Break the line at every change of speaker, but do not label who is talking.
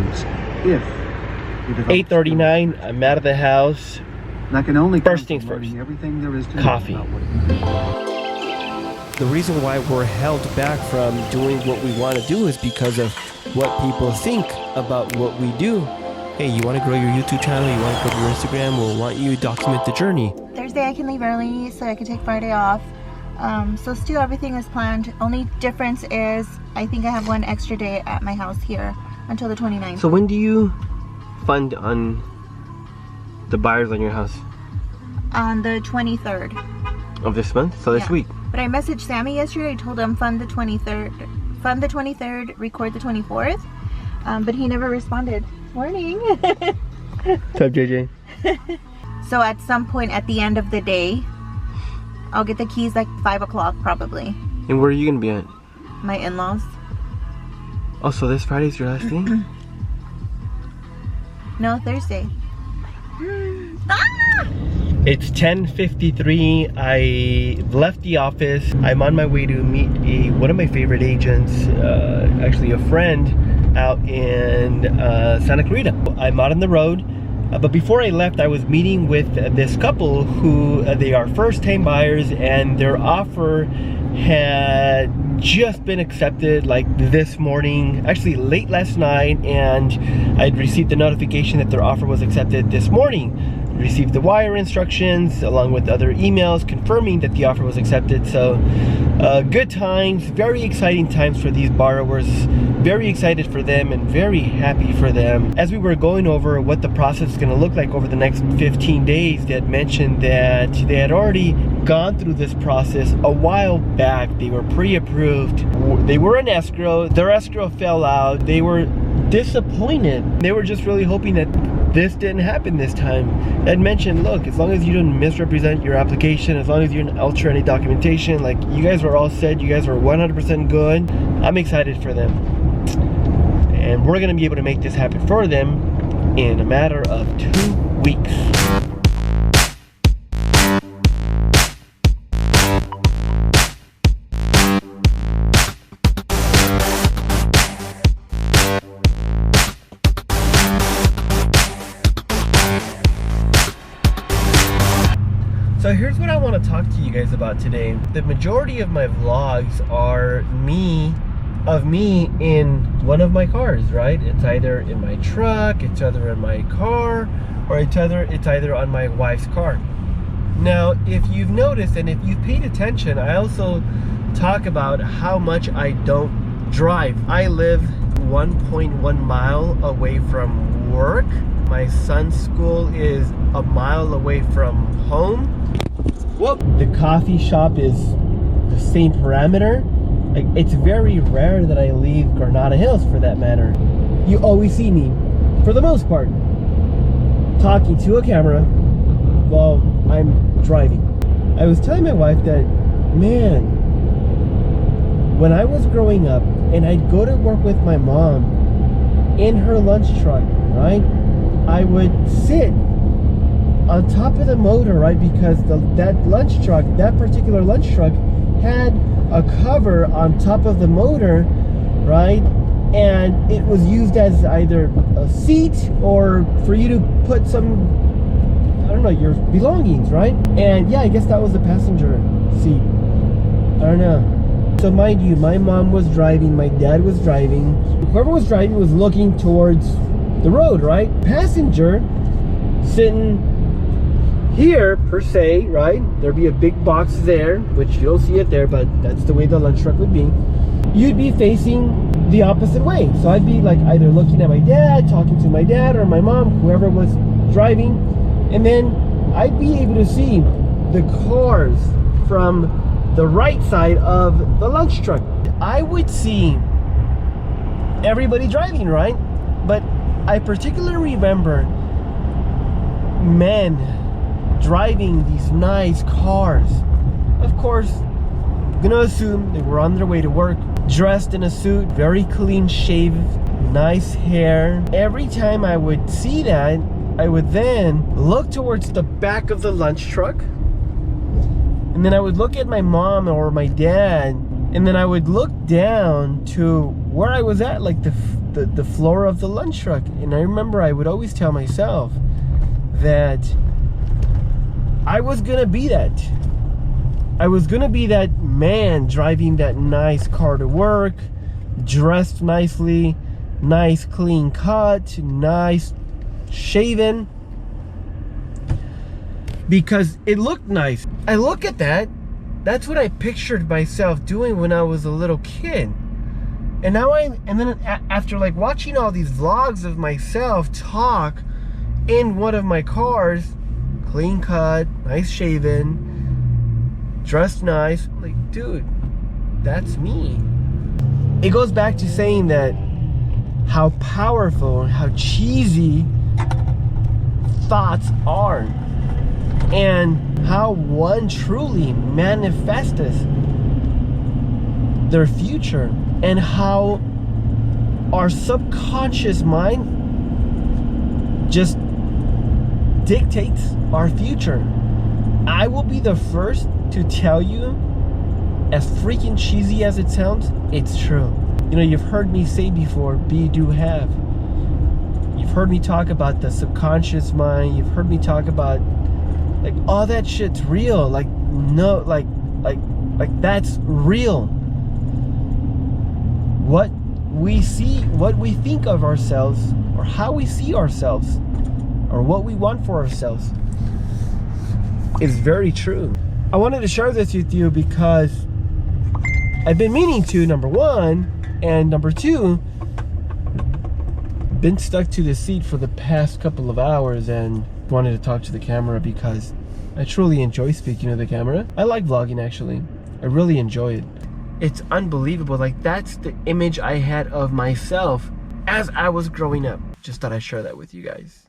records if
8:39, I'm out of the house.
That can only
First things first,
everything there is to
coffee.
The reason why we're held back from doing what we want to do is because of what people think about what we do. Hey, you want to grow your YouTube channel, you want to grow your Instagram, we'll want you to document the journey.
Thursday I can leave early so I can take Friday off. So still everything is planned. Only difference is I think I have one extra day at my house here until the 29th.
So when do you fund on the buyers on your house?
On the 23rd.
Of this month? So this week?
But I messaged Sammy yesterday. I told him fund the 23rd, record the 24th. But he never responded. Morning.
What's up, JJ?
So at some point at the end of the day, I'll get the keys like 5 o'clock probably.
And where are you gonna be at?
My in-laws.
Oh, so this Friday's your last day?
No, Thursday.
It's 10:53. I left the office. I'm on my way to meet one of my favorite agents, actually a friend out in Santa Clarita. I'm out on the road, but before I left, I was meeting with this couple who they are first-time buyers, and their offer had just been accepted like this morning, actually late last night, and I'd received the notification that their offer was accepted this morning. Received the wire instructions along with other emails confirming that the offer was accepted. So good times, very exciting times for these borrowers. Very excited for them and very happy for them. As we were going over what the process is going to look like over the next 15 days, they had mentioned that they had already gone through this process a while back. They were pre-approved. They were in escrow. Their escrow fell out. They were disappointed. They were just really hoping that this didn't happen this time. I'd mentioned, look, as long as you don't misrepresent your application, as long as you don't alter any documentation, like you guys were all set, you guys were 100% good. I'm excited for them. And we're gonna be able to make this happen for them in a matter of 2 weeks. So here's what I want to talk to you guys about today. The majority of my vlogs are me in one of my cars, right? It's either in my truck, it's either in my car, or it's either on my wife's car. Now, if you've noticed and if you've paid attention, I also talk about how much I don't drive. I live 1.1 mile away from work. My son's school is a mile away from home. Whoop. The coffee shop is the same parameter. Like, it's very rare that I leave Granada Hills, for that matter. You always see me, for the most part, talking to a camera while I'm driving. I was telling my wife that, man, when I was growing up and I'd go to work with my mom in her lunch truck, right? I would sit on top of the motor, right? Because that particular lunch truck had a cover on top of the motor, right? And it was used as either a seat or for you to put some, I don't know, your belongings, right? And yeah, I guess that was the passenger seat. I don't know. So mind you, my mom was driving, my dad was driving. Whoever was driving was looking towards the road, right? Passenger sitting here, per se, right? There'd be a big box there, which you don't see it there, but that's the way the lunch truck would be. You'd be facing the opposite way. So I'd be like either looking at my dad, talking to my dad or my mom, whoever was driving, and then I'd be able to see the cars from the right side of the lunch truck. I would see everybody driving, right? But I particularly remember men driving these nice cars. Of course, I'm gonna assume they were on their way to work, dressed in a suit, very clean shaved, nice hair. Every time I would see that, I would then look towards the back of the lunch truck, and then I would look at my mom or my dad, and then I would look down to where I was at, like the floor of the lunch truck. And I remember I would always tell myself that I was gonna be that. I was gonna be that man driving that nice car to work, dressed nicely, nice clean cut, nice shaven, because it looked nice. I look at that, that's what I pictured myself doing when I was a little kid. And now after like watching all these vlogs of myself talk in one of my cars, clean cut, nice shaven, dressed nice, I'm like, dude, that's me. It goes back to saying that how powerful, how cheesy thoughts are, and how one truly manifests their future, and how our subconscious mind just dictates our future. I will be the first to tell you, as freaking cheesy as it sounds, it's true. You know, you've heard me say before, be, do, have. You've heard me talk about the subconscious mind. You've heard me talk about, like, all that shit's real. Like, no, like that's real. What we see, what we think of ourselves, or how we see ourselves, or what we want for ourselves, is very true. I wanted to share this with you because I've been meaning to, number one, and number two, been stuck to the seat for the past couple of hours and wanted to talk to the camera because I truly enjoy speaking to the camera. I like vlogging, actually. I really enjoy it. It's unbelievable. Like, that's the image I had of myself as I was growing up. Just thought I'd share that with you guys.